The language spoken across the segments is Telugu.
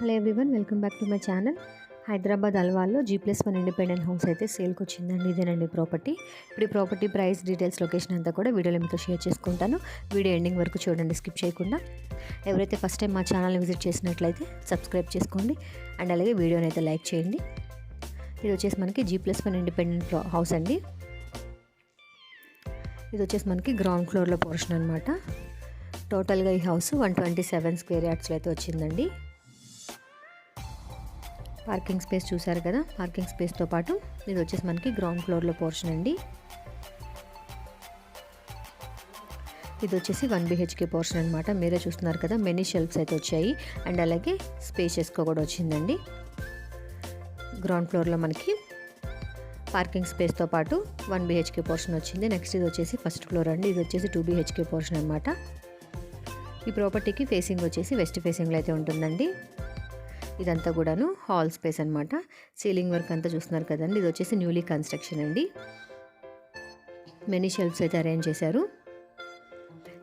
Hello everyone, welcome back to my channel. Hyderabad అల్వాల్లో G+1 ఇండిపెండెంట్ హౌస్ అయితే సేల్కి వచ్చిందండి. ఇదేనండి ప్రాపర్టీ. ఇప్పుడు ఈ ప్రాపర్టీ ప్రైస్ డీటెయిల్స్, లొకేషన్ అంతా కూడా వీడియోలో మీతో షేర్ చేసుకుంటాను. వీడియో ఎండింగ్ వరకు చూడండి, స్కిప్ చేయకుండా. ఎవరైతే ఫస్ట్ టైం మా ఛానల్ని విజిట్ చేసినట్లయితే సబ్స్క్రైబ్ చేసుకోండి అండ్ అలాగే వీడియోని అయితే లైక్ చేయండి. ఇది వచ్చేసి మనకి G+1 ఇండిపెండెంట్ హౌస్ అండి. ఇది వచ్చేసి మనకి గ్రౌండ్ ఫ్లోర్లో పోర్షన్ అనమాట. టోటల్గా ఈ హౌస్ 127 స్క్వేర్ యార్డ్స్లో అయితే వచ్చిందండి. పార్కింగ్ స్పేస్ చూసారు కదా, పార్కింగ్ స్పేస్తో పాటు ఇది వచ్చేసి మనకి గ్రౌండ్ ఫ్లోర్లో పోర్షన్ అండి. ఇది వచ్చేసి 1 BHK పోర్షన్ అనమాట. మీరే చూస్తున్నారు కదా, మెనీ షెల్ఫ్స్ అయితే వచ్చాయి అండ్ అలాగే స్పేషియస్గా కూడా వచ్చిందండి. గ్రౌండ్ ఫ్లోర్లో మనకి పార్కింగ్ స్పేస్తో పాటు 1 BHK పోర్షన్ వచ్చింది. నెక్స్ట్ ఇది వచ్చేసి ఫస్ట్ ఫ్లోర్ అండి. ఇది వచ్చేసి 2 BHK పోర్షన్ అనమాట. ఈ ప్రాపర్టీకి ఫేసింగ్ వచ్చేసి వెస్ట్ ఫేసింగ్లో అయితే ఉంటుందండి. ఇదంతా కూడాను హాల్ స్పేస్ అనమాట. సీలింగ్ వర్క్ అంతా చూస్తున్నారు కదండి. ఇది వచ్చేసి న్యూలీ కన్స్ట్రక్షన్ అండి. మెనీ షెల్ఫ్స్ అయితే అరేంజ్ చేశారు.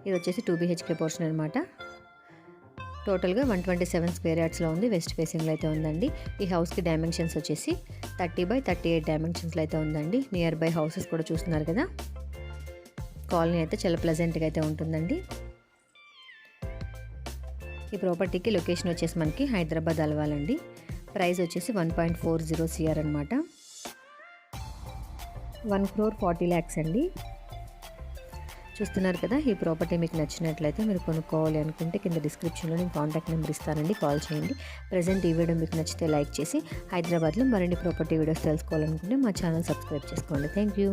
ఇది వచ్చేసి 2 BHK పోర్షన్ అనమాట. టోటల్గా 127 స్క్వేర్ యార్డ్స్లో ఉంది. వెస్ట్ ఫేసింగ్లో అయితే ఉందండి. ఈ హౌస్కి డైమెన్షన్స్ వచ్చేసి 30x38 డైమెన్షన్స్లో అయితే ఉందండి. నియర్ బై హౌసెస్ కూడా చూస్తున్నారు కదా. కాలనీ అయితే చాలా ప్లెజెంట్గా అయితే ఉంటుందండి. ఈ ప్రాపర్టీకి లొకేషన్ వచ్చేసి మనకి హైదరాబాద్ అల్వాలండి. ప్రైస్ వచ్చేసి 1.40 CR అనమాట. 1,40,00,000 అండి. చూస్తున్నారు కదా, ఈ ప్రాపర్టీ మీకు నచ్చినట్లయితే మీరు కొనుక్కోవాలి అనుకుంటే కింద డిస్క్రిప్షన్లో నేను కాంటాక్ట్ నెంబర్ ఇస్తానండి, కాల్ చేయండి. ప్రజెంట్ ఈ వీడియో మీకు నచ్చితే లైక్ చేసి హైదరాబాద్లో మరిన్ని ప్రాపర్టీ వీడియోస్ తెలుసుకోవాలనుకుంటే మా ఛానల్ సబ్స్క్రైబ్ చేసుకోండి. Thank you.